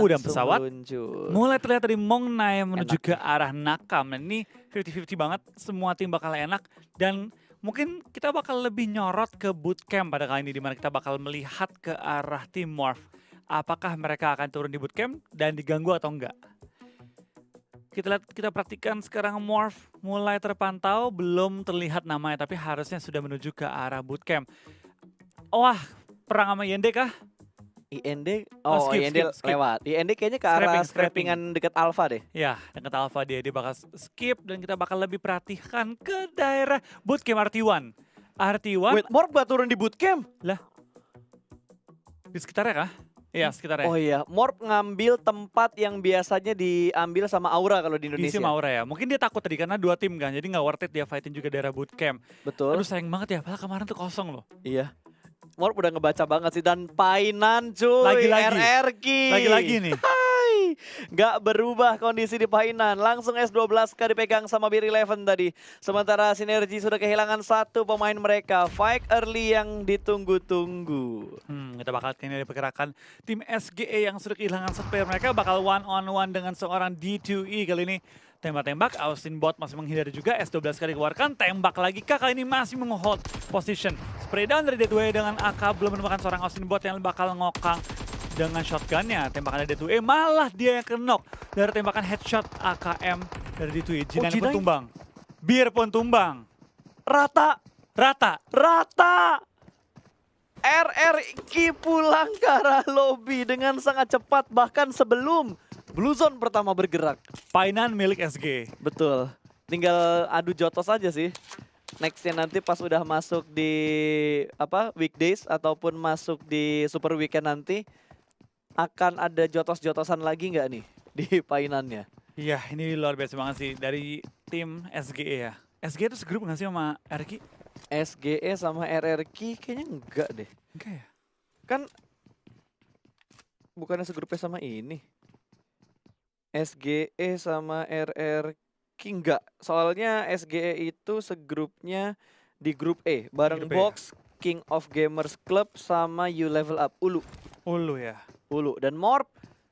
dan pesawat meluncur. mulai terlihat dari Mongnai menuju Enak ke nih. arah Nakam. Dan ini 50-50 banget, semua tim bakal enak. Dan mungkin kita bakal lebih nyorot ke bootcamp pada kali ini, dimana kita bakal melihat ke arah tim Morph. Apakah mereka akan turun di bootcamp dan diganggu atau enggak? Kita perhatikan sekarang Morph mulai terpantau, belum terlihat namanya, tapi harusnya sudah menuju ke arah bootcamp. Wah, perang sama IND kah? IND, skip, IND skip. lewat. IND kayaknya ke arah Scrapping. scrappingan dekat Alpha deh. Ya, dekat Alpha dia bakal skip dan kita bakal lebih perhatikan ke daerah bootcamp RT1. RT1 Wait, Morph gak turun di bootcamp? di sekitarnya kah? Iya, sekitarnya. Oh iya, Morph ngambil tempat yang biasanya diambil sama Aura kalau di Di Indonesia. Maura ya. Mungkin dia takut tadi karena 2 tim kan, jadi nggak worth it dia fightin juga daerah bootcamp. Betul. Aduh sayang banget ya, padahal kemarin tuh kosong loh. Iya. Morph udah ngebaca banget sih, dan Painan cuy, Lagi-lagi. RRQ. Lagi-lagi nih. Hai, gak berubah kondisi di Painan. Langsung S12 dipegang sama Beer Eleven tadi. Sementara Sinergi sudah kehilangan 1 pemain mereka. Fight early yang ditunggu-tunggu. Kita bakal kini dari pergerakan tim SGE yang sudah kehilangan 1 player mereka bakal one on one dengan seorang D2E kali ini. Tembak-tembak, Austin Bot masih menghindari juga, S12 dikeluarkan, tembak lagi kah kali ini masih meng-hold position. Spray down dari D2E dengan AK, belum menemukan seorang Austin Bot yang bakal ngokang dengan shotgunnya. Tembakan dari D2E, malah dia yang kenok dari tembakan headshot AKM dari D2E. Jinan pun Jinai. tumbang. Bir pun tumbang. Rata. Rata. RRQ pulang ke arah lobby dengan sangat cepat, bahkan sebelum Blue Zone pertama bergerak. Painan milik SGE. Betul. Tinggal adu jotos aja sih. Nextnya nanti pas udah masuk di weekdays ataupun masuk di super weekend nanti akan ada jotos-jotosan lagi nggak nih di Painannya? Iya, ini luar biasa banget sih dari tim SGE ya. SGE itu segrup nggak sih sama RRQ? SGE sama RRQ kayaknya enggak deh. Enggak ya? Kan bukannya segrupnya sama ini. SGE sama RRQ enggak. Soalnya SGE itu segrupnya di grup E. Bareng Grup E. Box, King of Gamers Club sama You Level Up. Ulu ya. Ulu. Dan Morph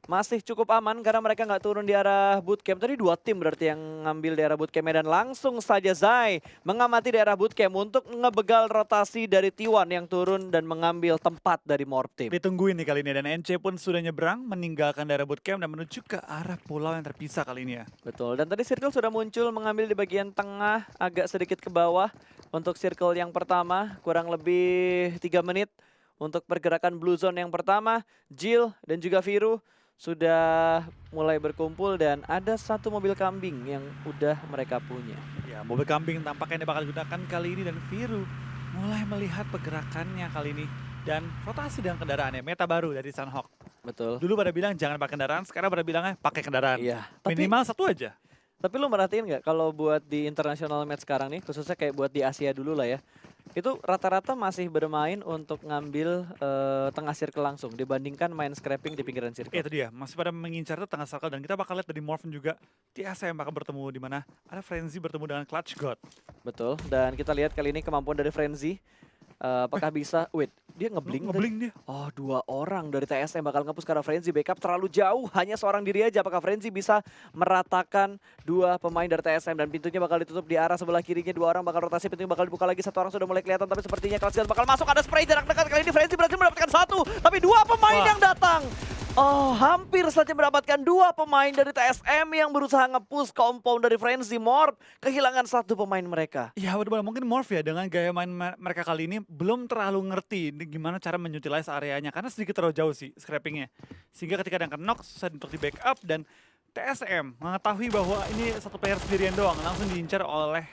masih cukup aman karena mereka nggak turun di arah bootcamp. Tadi 2 tim berarti yang ngambil daerah bootcamp, dan langsung saja Zai mengamati daerah bootcamp untuk ngebegal rotasi dari T1 yang turun dan mengambil tempat dari Morph team. Ditungguin nih kali ini, dan NC pun sudah nyebrang meninggalkan daerah bootcamp dan menuju ke arah pulau yang terpisah kali ini ya. Betul, dan tadi Circle sudah muncul mengambil di bagian tengah agak sedikit ke bawah untuk Circle yang pertama, kurang lebih 3 menit untuk pergerakan Blue Zone yang pertama. Jill dan juga Viru sudah mulai berkumpul dan ada 1 mobil kambing yang udah mereka punya. Ya, mobil kambing tampaknya bakal digunakan kali ini, dan Viru mulai melihat pergerakannya kali ini dan rotasi dengan kendaraannya. Meta baru dari Sunhawk. Betul. Dulu pada bilang jangan pakai kendaraan, sekarang pada bilangnya pakai kendaraan. Iya. Tapi Minimal 1 aja. lu merhatiin nggak kalau buat di international match sekarang nih, khususnya kayak buat di Asia dulu lah ya, itu rata-rata masih bermain untuk ngambil tengah circle langsung dibandingkan main scrapping di pinggiran circle. Itu dia, masih pada mengincar itu tengah circle, dan kita bakal lihat dari Morphin juga TSM bakal bertemu di mana ada Frenzy bertemu dengan Clutch God. Betul, dan kita lihat kali ini kemampuan dari Frenzy. Apakah bisa, wait, dia ngeblink tadi? Ngeblink dia. Oh, 2 orang dari TSM bakal nge-push karena Frenzy backup terlalu jauh, hanya seorang diri aja. Apakah Frenzy bisa meratakan 2 pemain dari TSM, dan pintunya bakal ditutup di arah sebelah kirinya. 2 orang bakal rotasi, pintunya bakal dibuka lagi. 1 orang sudah mulai kelihatan, tapi sepertinya Clutch God bakal masuk. Ada spray jarak dekat, kali ini Frenzy berhasil mendapatkan 1, tapi 2 pemain yang datang. Oh, hampir saja mendapatkan 2 pemain dari TSM yang berusaha nge-push compound dari Frenzy. Morph kehilangan 1 pemain mereka. Ya udah, mungkin Morph ya dengan gaya main mereka kali ini belum terlalu ngerti gimana cara menyutilize areanya, karena sedikit terlalu jauh sih scrappingnya. Sehingga ketika ada knock susah untuk di backup, dan TSM mengetahui bahwa ini 1 player sendirian doang, langsung diincar oleh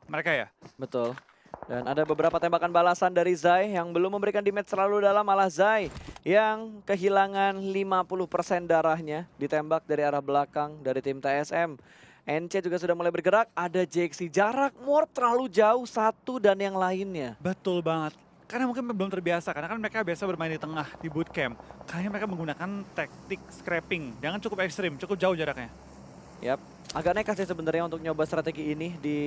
mereka ya. Betul. Dan ada beberapa tembakan balasan dari Zai yang belum memberikan damage terlalu dalam, malah Zai yang kehilangan 50% darahnya ditembak dari arah belakang dari tim TSM. NC juga sudah mulai bergerak, ada JXC, jarak Morph terlalu jauh 1 dan yang lainnya. Betul banget. Karena mungkin belum terbiasa, karena kan mereka biasa bermain di tengah, di bootcamp. Kayaknya mereka menggunakan taktik scrapping, jangan cukup ekstrim, cukup jauh jaraknya. Yap, agak nekat sih sebenarnya untuk nyoba strategi ini di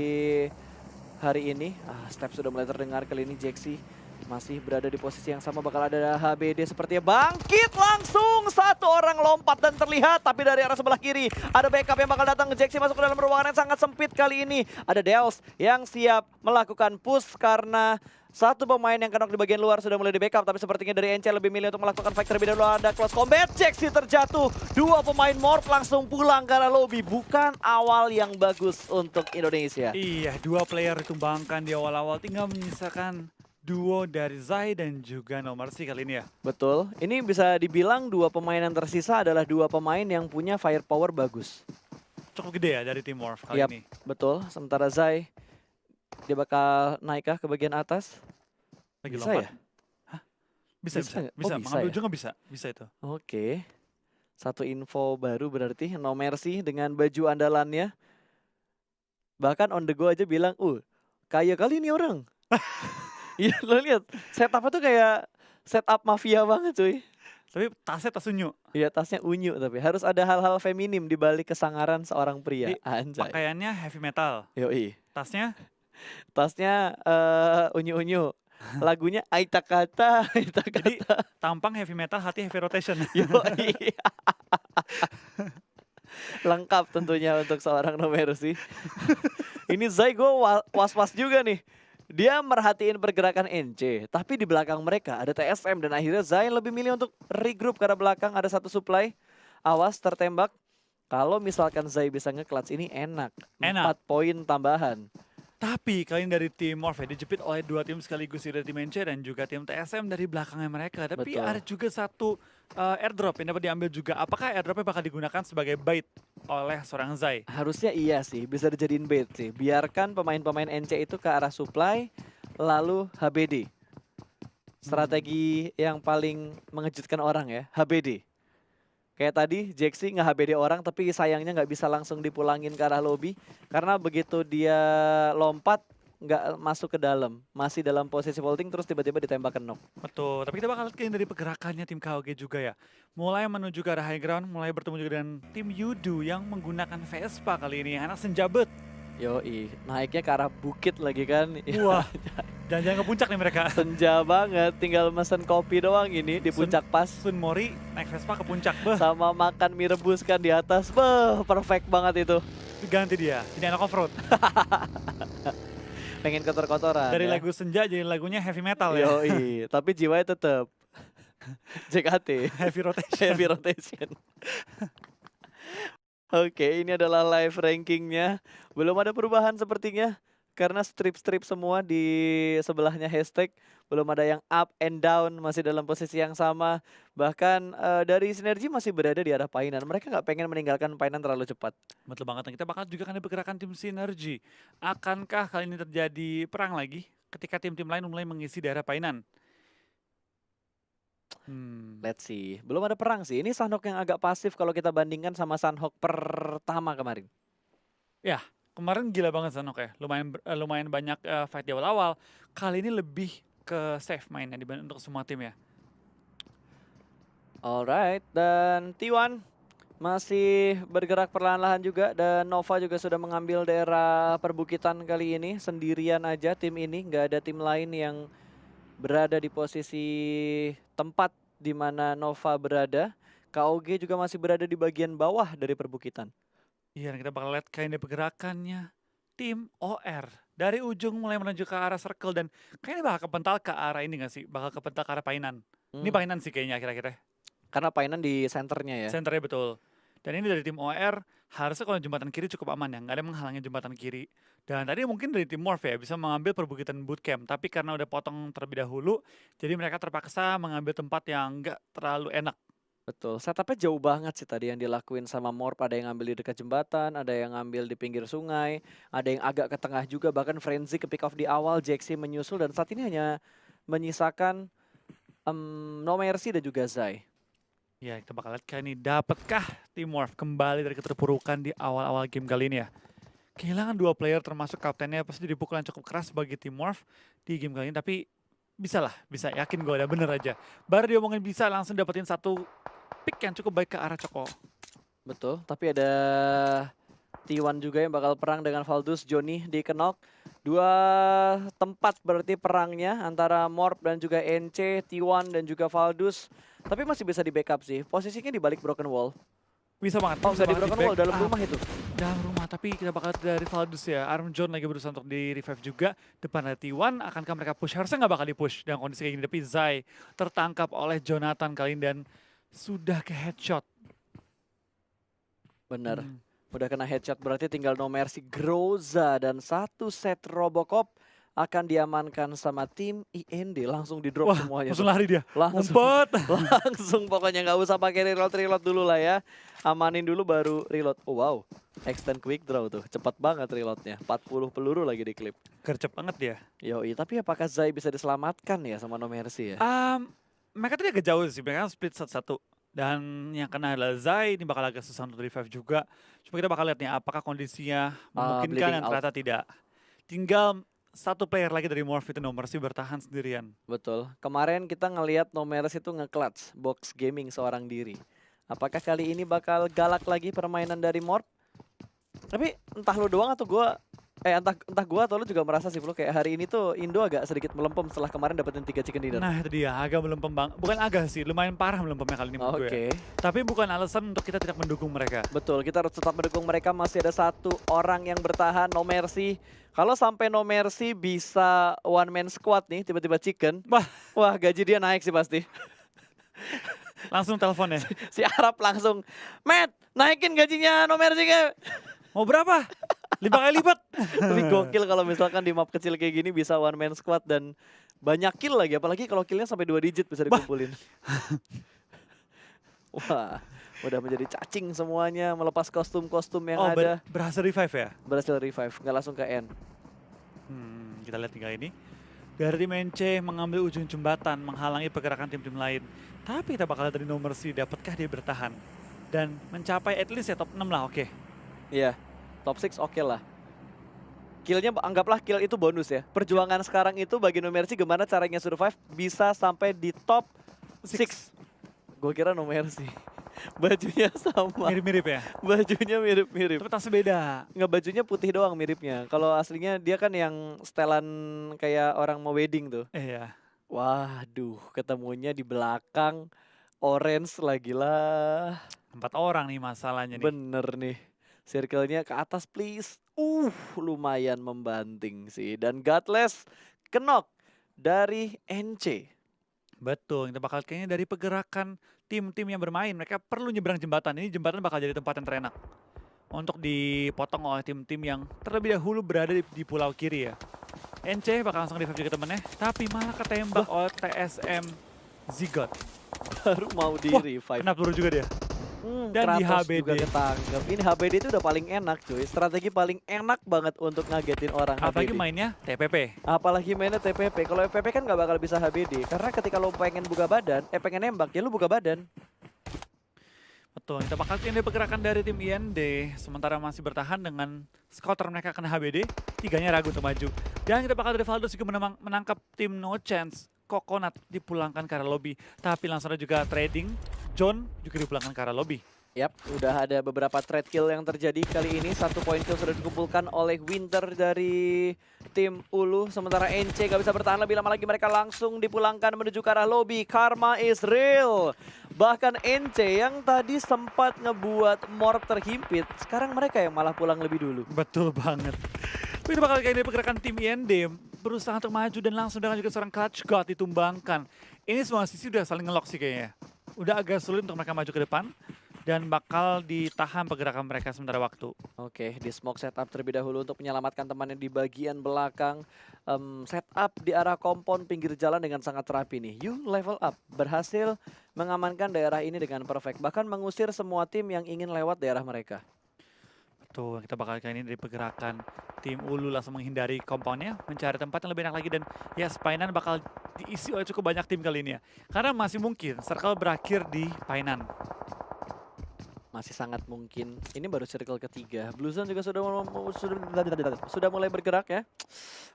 hari ini. Step sudah mulai terdengar kali ini JXC Masih berada di posisi yang sama, bakal ada HBD sepertinya bangkit langsung. Satu orang lompat dan terlihat, tapi dari arah sebelah kiri ada backup yang bakal datang. Jaxi masuk ke dalam ruangan yang sangat sempit kali ini. Ada Deals yang siap melakukan push karena satu pemain yang knock di bagian luar sudah mulai di backup, tapi sepertinya dari NC lebih milih untuk melakukan fight terlebih dahulu. Ada close combat, Jaxi terjatuh. Dua pemain Morph langsung pulang ke arah lobby. Bukan awal yang bagus untuk Indonesia. Iya, 2 player ditumbangkan di awal-awal, tinggal menyisakan duo dari Zai dan juga No Mercy kali ini ya. Betul, ini bisa dibilang dua pemain yang tersisa adalah dua pemain yang punya firepower bagus. Cukup gede ya dari tim Morph kali Yap, ini. betul. Sementara Zai, dia bakal naikkah ke bagian atas? Lagi Bisa lompat. ya? Hah? Bisa, Bisa bisa. nggak? Oh, Bisa, bisa mengambil ya? ujungnya bisa. Bisa itu. Oke. Satu info baru berarti No Mercy dengan baju andalannya. Bahkan on the go aja bilang, kaya kali ini orang. Iya, lo lihat setupnya tuh kayak setup mafia banget cuy. Tapi tasnya tas unyu. Iya, tasnya unyu tapi harus ada hal-hal feminim di balik kesangaran seorang pria. Jadi, Anjay. pakaiannya heavy metal. Yoi. Tasnya Tasnya unyu-unyu. Lagunya Aita Kata, Aita jadi Kata. tampang heavy metal, hati heavy rotation. Yoi. Lengkap tentunya untuk seorang No Mercy. Ini Zai gue was-was juga nih. Dia merhatiin pergerakan NC, tapi di belakang mereka ada TSM dan akhirnya Zai lebih milih untuk regroup karena belakang ada satu supply. Awas tertembak. Kalau misalkan Zai bisa nge-clutch ini enak. 4 poin tambahan. Tapi kali ini dari tim Morph ya, dijepit oleh 2 tim sekaligus dari tim NC dan juga tim TSM dari belakangnya mereka. Tapi Betul. ada juga satu airdrop yang dapat diambil juga. Apakah airdropnya bakal digunakan sebagai bait oleh seorang Zai? Harusnya iya sih, bisa dijadiin bait sih. Biarkan pemain-pemain NC itu ke arah supply, lalu HBD. Strategi yang paling mengejutkan orang ya, HBD. Kayak tadi, Jaxi nge-HBD orang tapi sayangnya nggak bisa langsung dipulangin ke arah lobby. Karena begitu dia lompat, nggak masuk ke dalam. Masih dalam posisi vaulting terus tiba-tiba ditembak ke knock. Betul, tapi kita bakal lihat dari pergerakannya tim KOG juga ya. Mulai menuju ke arah high ground, mulai bertemu juga dengan tim Yudu yang menggunakan Vespa kali ini. Anak senjabet. Yoi, naiknya ke arah bukit lagi kan. Wah, jangan-jangan ke puncak nih mereka. Senja banget, tinggal mesen kopi doang ini di puncak pas. Sun Mori naik Vespa ke puncak. Beh, Sama makan mie rebus kan di atas. Perfect banget itu. ganti dia. Ini anak off-road. Pengen kotor-kotoran. Dari ya. lagu senja jadi lagunya heavy metal ya. Yoi, tapi jiwanya tetap JKT. Heavy rotation. Heavy rotation. Oke, ini adalah live rankingnya. Belum ada perubahan sepertinya. Karena strip-strip semua di sebelahnya hashtag. Belum ada yang up and down, masih dalam posisi yang sama. Bahkan dari Sinergi masih berada di arah Painan. Mereka nggak pengen meninggalkan Painan terlalu cepat. Betul banget. Dan kita bakal juga kan ada pergerakan tim Sinergi. Akankah kali ini terjadi perang lagi ketika tim-tim lain mulai mengisi daerah Painan? Let's see. Belum ada perang sih. Ini Sunhawk yang agak pasif kalau kita bandingkan sama Sunhawk pertama kemarin. Kemarin gila banget Zanok ya, lumayan banyak fight di awal-awal. Kali ini lebih ke safe mainnya dibanding untuk semua tim ya. Alright, dan T1 masih bergerak perlahan-lahan juga. Dan Nova juga sudah mengambil daerah perbukitan kali ini. Sendirian aja tim ini, nggak ada tim lain yang berada di posisi tempat di mana Nova berada. KOG juga masih berada di bagian bawah dari perbukitan. Iya, dan kita bakal lihat kayaknya pergerakannya tim OR. Dari ujung mulai menuju ke arah circle dan kayaknya bakal kepental ke arah ini gak sih? Bakal kepental ke arah Painan. Ini Painan sih kayaknya akhir-akhirnya. Karena Painan di senternya ya. Senternya betul. Dan ini dari tim OR, harusnya kalau jembatan kiri cukup aman ya. Nggak ada yang menghalangi jembatan kiri. Dan tadi mungkin dari tim Morph ya, bisa mengambil perbukitan bootcamp. Tapi karena udah potong terlebih dahulu, jadi mereka terpaksa mengambil tempat yang nggak terlalu enak. Betul, setupnya jauh banget sih tadi yang dilakuin sama Morp. Ada yang ngambil di dekat jembatan, ada yang ngambil di pinggir sungai, ada yang agak ke tengah juga. Bahkan Frenzy ke pick off di awal, Jaxi menyusul. Dan saat ini hanya menyisakan No Mercy dan juga Zai. Ya, kita bakal lihat ini dapatkah tim Morph kembali dari keterpurukan di awal-awal game kali ini ya. Kehilangan 2 player termasuk kaptennya pasti jadi pukulan cukup keras bagi tim Morph di game kali ini. Tapi bisa lah, bisa yakin gue ada bener aja. Baru diomongin bisa langsung dapetin satu pick yang cukup baik ke arah Coko. Betul, tapi ada T1 juga yang bakal perang dengan Valdus, Johnny di Kenok. Dua tempat berarti perangnya antara Morp dan juga NC, T1 dan juga Valdus. Tapi masih bisa di backup sih. Posisinya di balik Broken Wall. Bisa banget. Oh, bisa di banget Broken back Wall dalam up. rumah itu. Dalam rumah, tapi kita bakal dari Valdus ya. Arm John lagi berusaha untuk di revive juga. Depan ada T1, akankah mereka push? Harusnya nggak bakal di-push dengan kondisi kayak gini. Tapi Zai tertangkap oleh Jonathan kali ini dan sudah ke headshot. Bener. Hmm. Udah kena headshot berarti tinggal No Mercy, Groza dan satu set Robocop akan diamankan sama tim IND. Langsung di drop Wah, semuanya. langsung tuh. lari dia. Langsung. Ngumpet. Langsung pokoknya nggak usah pakai reload dulu lah ya. Amanin dulu baru reload. Oh wow, extend quick draw tuh. Cepat banget reloadnya. 40 peluru lagi di clip. Gercep banget dia. Yoi, tapi apakah Zai bisa diselamatkan ya sama No Mercy ya? Mereka tadi agak jauh sih, mereka split satu-satu. Dan yang kena adalah Zai, ini bakal agak susah untuk revive juga. Cuma kita bakal lihat nih apakah kondisinya memungkinkan bleeding dan out. ternyata tidak. Tinggal satu player lagi dari Morph itu No Mercy bertahan sendirian. Betul. Kemarin kita ngelihat No Mercy itu nge-clutch box gaming seorang diri. Apakah kali ini bakal galak lagi permainan dari Morph? Tapi entah lu doang atau gua entah gua atau lu juga merasa sih Flo kayak hari ini tuh Indo agak sedikit melempem setelah kemarin dapetin 3 chicken dinner. Nah itu dia, agak melempem banget. Bukan agak sih, lumayan parah melempemnya kali ini menurut gue Oke. ya. Tapi bukan alasan untuk kita tidak mendukung mereka. Betul, kita harus tetap mendukung mereka. Masih ada satu orang yang bertahan, No Mercy. Kalau sampai No Mercy bisa one man squad nih, tiba-tiba chicken. Wah, gaji dia naik sih pasti. Langsung telepon ya. Si Arab langsung, Matt, naikin gajinya No Mercy ke. Mau berapa? 5 kali lipat. Tapi gokil kalau misalkan di map kecil kayak gini bisa one man squad dan banyak kill lagi. Apalagi kalau killnya sampai 2 digit bisa dikumpulin. Wah, udah menjadi cacing semuanya, melepas kostum-kostum yang ada. Berhasil revive ya? Berhasil revive, nggak langsung ke end. Kita lihat tinggal ini. Dari tim NC mengambil ujung jembatan, menghalangi pergerakan tim-tim lain. Tapi kita bakal lihat dari No Mercy, dapatkah dia bertahan? Dan mencapai at least ya top 6 lah, oke. Iya, top 6 oke lah. Killnya anggaplah kill itu bonus ya. Perjuangan sekarang itu bagi No Mercy gimana caranya survive bisa sampai di top 6. Gue kira No Mercy. Bajunya sama. Mirip-mirip ya? Bajunya mirip-mirip. Tapi tasnya beda. Nggak, bajunya putih doang miripnya. Kalau aslinya dia kan yang setelan kayak orang mau wedding tuh. Iya. Waduh, ketemunya di belakang orange lagi lah. 4 orang nih masalahnya nih. Bener nih. Circle-nya ke atas please. Lumayan membanting sih. Dan Godless kenok dari NC. Betul, kita bakal kayaknya dari pergerakan tim-tim yang bermain. Mereka perlu nyebrang jembatan. Ini jembatan bakal jadi tempat yang terenak. Untuk dipotong oleh tim-tim yang terlebih dahulu berada di pulau kiri ya. NC bakal langsung revive juga temennya. Tapi malah ketembak oleh TSM Zigot. Baru mau di revive. Kena peluru juga dia. Dan di Kratos HBD. juga ketangkep. Ini HBD itu udah paling enak cuy. Strategi paling enak banget untuk ngagetin orang Apalagi HBD. mainnya TPP. Apalagi mainnya TPP. Kalau FPP kan nggak bakal bisa HBD. Karena ketika lo pengen buka badan, pengen nembak, ya lo buka badan. Betul, kita bakal lihat pergerakan dari tim IND. Sementara masih bertahan dengan scouter mereka kena HBD. Tiganya ragu untuk maju. Dan kita bakal dari Valdus juga menangkap tim No Chance. Coconut dipulangkan ke arah lobby. Tapi langsung ada juga trading. John juga dipulangkan ke arah lobby. Yap, udah ada beberapa trade kill yang terjadi kali ini. 1 poin kill sudah dikumpulkan oleh Winter dari tim Ulu. Sementara NC gak bisa bertahan lebih lama lagi. Mereka langsung dipulangkan menuju ke arah lobby. Karma is real. Bahkan NC yang tadi sempat ngebuat Morph terhimpit. Sekarang mereka yang malah pulang lebih dulu. Betul banget. Tapi kita bakal kayak dari pergerakan tim IND. Berusaha untuk maju dan langsung dengan juga seorang Clutch God ditumbangkan. Ini semua sisi udah saling ngelock sih kayaknya. Udah agak sulit untuk mereka maju ke depan. Dan bakal ditahan pergerakan mereka sementara waktu. Oke, di smoke setup terlebih dahulu untuk menyelamatkan temannya di bagian belakang. Setup di arah kompon pinggir jalan dengan sangat rapi nih. You level up, berhasil mengamankan daerah ini dengan perfect. Bahkan mengusir semua tim yang ingin lewat daerah mereka. Tuh, kita bakal kali ini dari pergerakan tim Ulu langsung menghindari kompoundnya, mencari tempat yang lebih enak lagi dan ya Spainan bakal diisi oleh cukup banyak tim kali ini ya. Karena masih mungkin circle berakhir di Painan. Masih sangat mungkin. Ini baru circle ketiga. Blue Zone juga sudah mulai bergerak ya.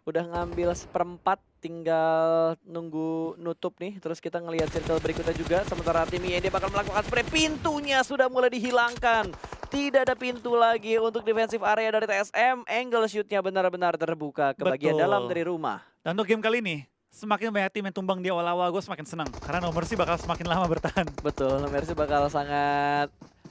Udah ngambil seperempat, tinggal nunggu nutup nih. Terus kita ngelihat circle berikutnya juga. Sementara tim IND bakal melakukan spray. Pintunya sudah mulai dihilangkan. Tidak ada pintu lagi untuk defensive area dari TSM. Angle shootnya benar-benar terbuka ke bagian Betul. dalam dari rumah. Dan untuk game kali ini, semakin banyak tim yang tumbang di awal-awal, gue semakin senang. Karena nomor sih bakal semakin lama bertahan. Betul, Mercy bakal sangat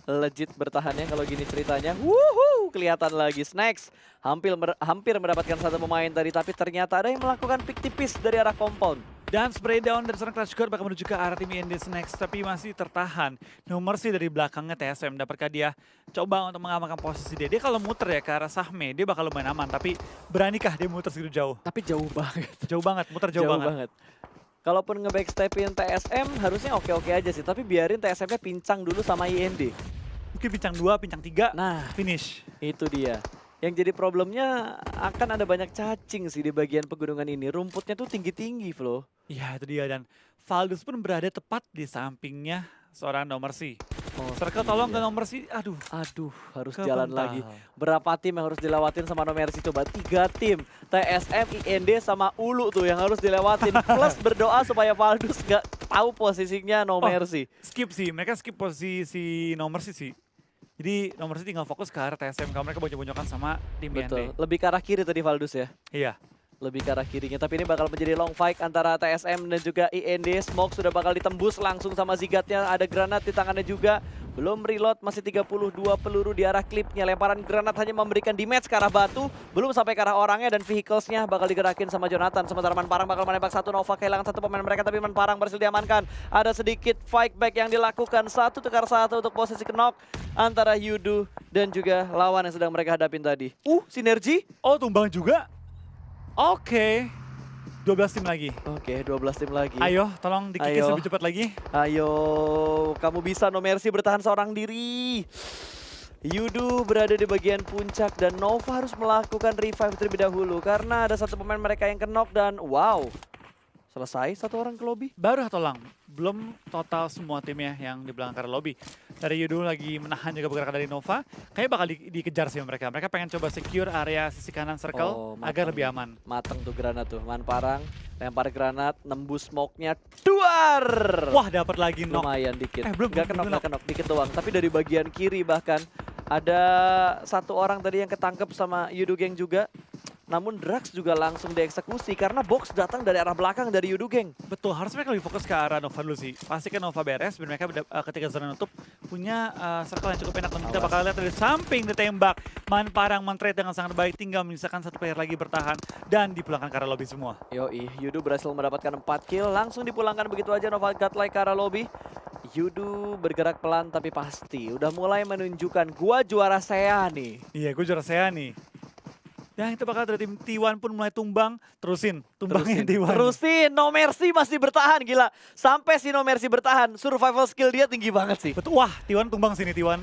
legit bertahannya kalau gini ceritanya. Wuhu, kelihatan lagi Snacks hampir mendapatkan satu pemain tadi, tapi ternyata ada yang melakukan pick tipis dari arah compound. Dan spray down dari seorang Crash Guard bakal menuju ke arah tim IND Snacks, tapi masih tertahan. Nomor sih dari belakangnya TSM, dapatkah dia coba untuk mengamankan posisi dia? Dia kalau muter ya ke arah Sahme, dia bakal lumayan aman, tapi beranikah dia muter segitu jauh? Tapi jauh banget. Jauh banget, muter jauh banget. Kalaupun nge-backstepin TSM harusnya oke-oke aja sih, tapi biarin TSM-nya pincang dulu sama IND. Mungkin pincang 2, pincang 3, Nah, finish. itu dia. Yang jadi problemnya akan ada banyak cacing sih di bagian pegunungan ini. Rumputnya tuh tinggi-tinggi, Flo. Ya itu dia, dan Valdus pun berada tepat di sampingnya seorang nomor C. Circle tolong ke nomor C, aduh. Aduh, harus Kebental. jalan lagi. Berapa tim yang harus dilewatin sama No Mercy? Coba 3 tim. TSM, IND, sama Ulu tuh yang harus dilewatin. Plus berdoa supaya Valdus gak tahu posisinya No Mercy. Skip sih, mereka skip posisi si nomor C sih. Jadi nomor C tinggal fokus ke arah TSM, kalau mereka bonyok-bonyokan sama tim Betul. IND. Lebih ke arah kiri tadi Valdus ya. Iya. Lebih ke arah kirinya, tapi ini bakal menjadi long fight antara TSM dan juga IND. Smoke sudah bakal ditembus langsung sama Zigatnya, ada granat di tangannya juga. Belum reload, masih 32 peluru di arah klipnya. Lemparan granat hanya memberikan damage ke arah batu, belum sampai ke arah orangnya, dan vehicles-nya bakal digerakin sama Jonathan. Sementara Manparang bakal menembak satu. Nova kehilangan satu pemain mereka, tapi Manparang berhasil diamankan. Ada sedikit fight back yang dilakukan, 1-1 untuk posisi knock antara Yudu dan juga lawan yang sedang mereka hadapin tadi. Sinergi. Oh, tumbang juga? Oke. 12 tim lagi. Oke, 12 tim lagi. Ayo, tolong dikikis Ayo. lebih cepat lagi. Ayo, kamu bisa. No Mercy bertahan seorang diri. Yudu berada di bagian puncak dan Nova harus melakukan revive terlebih dahulu karena ada satu pemain mereka yang knock dan wow. Selesai satu orang ke lobby. Baru tolong, belum total semua timnya yang di belakang karena lobby. Dari Yudu lagi menahan juga pergerakan dari Nova. Kayaknya bakal dikejar sih mereka. Mereka pengen coba secure area sisi kanan circle agar lebih aman. Mateng tuh granat tuh. Manparang lempar granat, nembus smoke-nya, duar. Wah, dapat lagi knock. Lumayan dikit. Belum Nggak kenok, dikit doang. Tapi dari bagian kiri bahkan ada satu orang tadi yang ketangkep sama Yudu Gang juga. Namun Drax juga langsung dieksekusi karena box datang dari arah belakang dari Yudu Gang. Betul, harus mereka lebih fokus ke arah Nova dulu sih. Pastikan Nova beres, biar mereka ketika zona nutup punya circle yang cukup enak. Dan kita bakal lihat dari samping ditembak. Manparang men-trade dengan sangat baik, tinggal menyisakan satu player lagi bertahan. Dan dipulangkan ke arah lobby semua. Yoi, Yudu berhasil mendapatkan 4 kill, langsung dipulangkan begitu aja Nova Godlike ke arah lobby. Yudu bergerak pelan tapi pasti udah mulai menunjukkan gua juara saya nih. Iya, gue juara saya nih. Dan kita bakal dari tim T1 pun mulai tumbang. Tumbangin T1. Terusin, No Mercy masih bertahan, gila. Sampai si No Mercy bertahan, survival skill dia tinggi banget sih. Betul, wah T1 tumbang sini T1.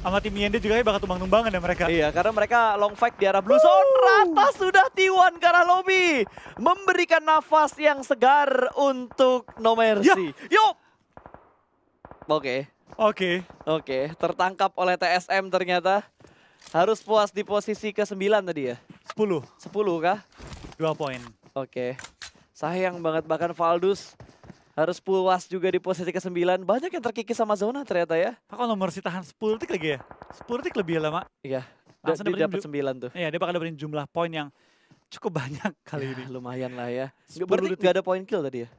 Sama tim IND juga bakal tumbang-tumbangan ya mereka. Iya, karena mereka long fight di arah blue zone. Rata sudah T1 ke arah lobby. Memberikan nafas yang segar untuk No Mercy. Yuk! Oke, tertangkap oleh TSM ternyata. Harus puas di posisi ke-9 tadi ya? 10 kah? 2 poin. Oke. Sayang banget, bahkan Valdus harus puas juga di posisi ke-9. Banyak yang terkikis sama zona ternyata ya. Kalau nomor si tahan 10 detik lagi ya? 10 detik lebih lama. Iya, Langsung dia dapat 9 tuh. Iya, dia bakal dapetin jumlah poin yang cukup banyak kali ini. Lumayan lah ya. 10 Berarti detik. nggak ada point kill tadi ya?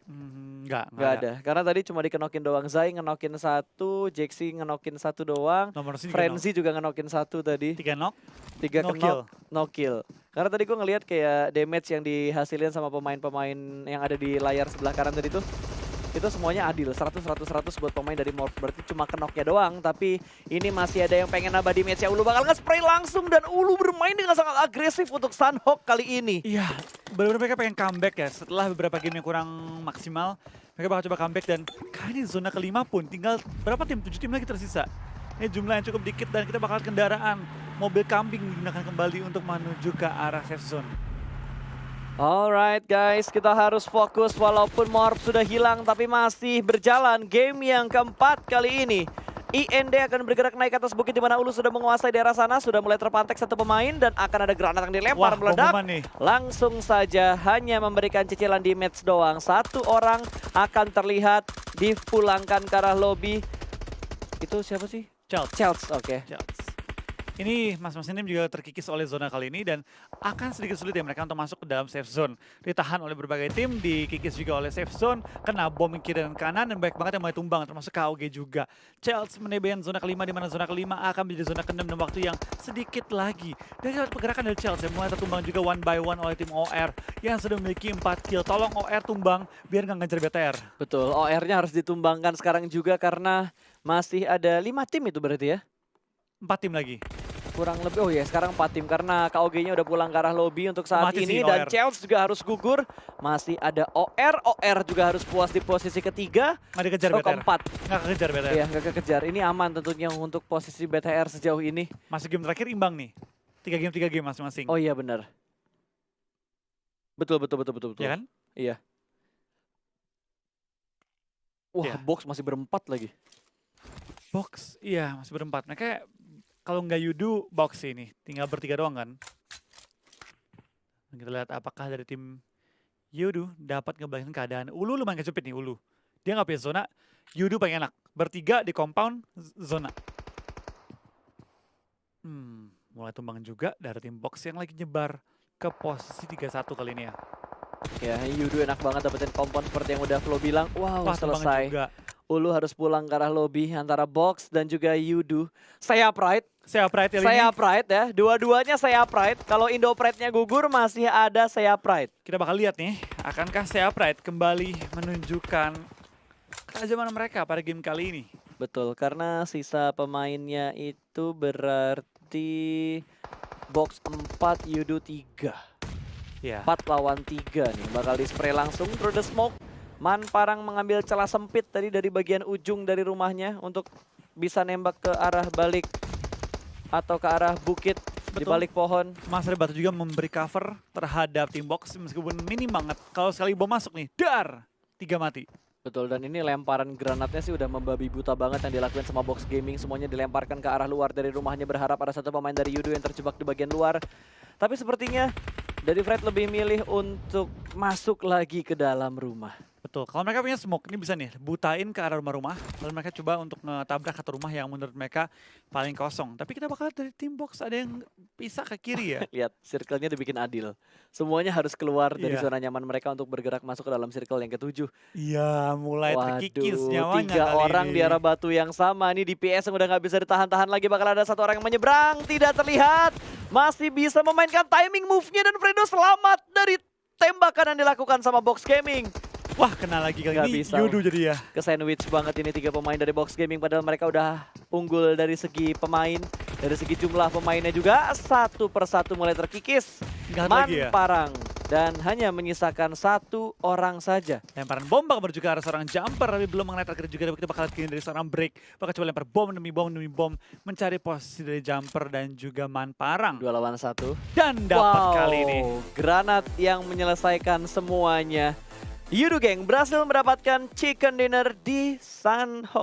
Enggak Nggak ada. Karena tadi cuma dikenokin doang. Zai ngenokin 1, Jaxi ngenokin 1 doang. Nomor si Frenzy juga ngenokin 1 tadi. 3 knock. 3 no kenok, no kill. Karena tadi gue ngelihat kayak damage yang dihasilin sama pemain-pemain yang ada di layar sebelah kanan tadi tuh. Itu semuanya adil, 100 buat pemain dari Morph. Berarti cuma kenoknya doang, tapi ini masih ada yang pengen nambah damage-nya. Ulu bakal nge-spray langsung dan Ulu bermain dengan sangat agresif untuk Sunhawk kali ini. Iya, benar-benar mereka pengen comeback ya. Setelah beberapa game yang kurang maksimal, mereka bakal coba comeback dan kali ini zona ke-5 pun tinggal berapa tim? 7 tim lagi tersisa. Ini jumlah yang cukup dikit dan kita bakal kendaraan mobil kambing digunakan kembali untuk menuju ke arah safe zone. Alright guys, kita harus fokus walaupun Morph sudah hilang tapi masih berjalan game yang keempat kali ini. IND akan bergerak naik ke atas bukit di mana Ulu sudah menguasai daerah sana, sudah mulai terpantek satu pemain dan akan ada granat yang dilempar Wah, meledak. pengumuman nih. Langsung saja hanya memberikan cicilan damage doang. Satu orang akan terlihat dipulangkan ke arah lobby. Itu siapa sih? Chelsea. Chelsea, oke. Ini masing-masing tim juga terkikis oleh zona kali ini dan akan sedikit sulit ya mereka untuk masuk ke dalam safe zone. Ditahan oleh berbagai tim, dikikis juga oleh safe zone, kena bom kiri dan kanan dan banyak banget yang mulai tumbang termasuk KOG juga. Chelsea menebeng zona kelima di mana zona kelima akan menjadi zona keenam dalam waktu yang sedikit lagi. Dari pergerakan dari Chelsea mulai tertumbang juga one by one oleh tim OR yang sudah memiliki 4 kill. Tolong OR tumbang biar nggak ngejar BTR. Betul, OR-nya harus ditumbangkan sekarang juga karena masih ada 5 tim itu berarti ya? 4 tim lagi. Kurang lebih, oh ya sekarang 4 tim karena KOG-nya udah pulang ke arah lobby untuk saat Mati ini sih dan OR. Chelsea juga harus gugur. Masih ada OR juga harus puas di posisi ketiga. Nggak dikejar Oh BTR. keempat, Nggak kejar BTR. iya nggak kekejar. Ini aman tentunya untuk posisi BTR sejauh ini. Masih game terakhir imbang nih. 3 game masing-masing. Oh iya benar. Betul. Ya kan? Iya. Wah Iya. box masih berempat lagi. Box, iya masih berempat. Mereka kalau nggak Yudu, box ini. Tinggal bertiga doang kan. Kita lihat apakah dari tim Yudu dapat ngebalikin keadaan. Ulu lumayan kejepit nih, Ulu. Dia nggak punya zona, Yudu paling enak. Bertiga di compound, zona. Mulai tumbang juga dari tim box yang lagi nyebar ke posisi 31 kali ini ya. Ya Yudu enak banget dapetin kompon seperti yang udah Flo bilang. Wow Wah, tumbang selesai. juga. Ulu harus pulang ke arah lobby antara box dan juga Yudu. Saya Pride. Saya Pride kali Saya ini. Pride ya, dua-duanya saya Pride. Kalau Indo Pride-nya gugur masih ada saya Pride. Kita bakal lihat nih, akankah Saya Pride kembali menunjukkan kerajaman mereka pada game kali ini. Betul, karena sisa pemainnya itu berarti box 4, Yudu 3. Ya. 4 lawan 3 nih, bakal di spray langsung through the smoke. Man Parang mengambil celah sempit tadi dari bagian ujung dari rumahnya untuk bisa nembak ke arah balik atau ke arah bukit di Betul. balik pohon. Mas Rebatu juga memberi cover terhadap tim box meskipun minim banget. Kalau sekali bom masuk nih, dar! 3 mati. Betul, dan ini lemparan granatnya sih udah membabi buta banget yang dilakukan sama Box Gaming. Semuanya dilemparkan ke arah luar dari rumahnya, berharap ada satu pemain dari Yudo yang terjebak di bagian luar. Tapi sepertinya dari Fred lebih milih untuk masuk lagi ke dalam rumah. Betul, kalau mereka punya smoke, ini bisa nih butain ke arah rumah-rumah. Lalu mereka coba untuk ngetabrak satu rumah yang menurut mereka paling kosong. Tapi kita bakal dari tim box ada yang pisah ke kiri ya. Lihat, circle-nya dibikin adil. Semuanya harus keluar dari Iya. zona nyaman mereka untuk bergerak masuk ke dalam circle yang ke-7. Iya, mulai terkikis nyawanya 3 kali orang ini. di arah batu yang sama. Ini DPS yang udah nggak bisa ditahan-tahan lagi. Bakal ada satu orang yang menyeberang, tidak terlihat. Masih bisa memainkan timing move-nya dan Fredo selamat dari tembakan yang dilakukan sama Box Gaming. Wah, kena lagi kali Nggak ini bisa. Yudu jadi ya. Ke sandwich banget ini 3 pemain dari Box Gaming, padahal mereka udah unggul dari segi pemain, dari segi jumlah pemainnya juga. Satu persatu mulai terkikis. Tinggal Man lagi ya. Parang dan hanya menyisakan satu orang saja. Lemparan bom bakal menuju ke arah seorang jumper, tapi belum mengenai target juga. Kita bakal lihat dari seorang break. Bakal coba lempar bom demi bom, mencari posisi dari jumper dan juga Man Parang. 2 lawan 1. Dan dapat kali ini. Granat yang menyelesaikan semuanya. Yudu Gang berhasil mendapatkan chicken dinner di Sunhawk.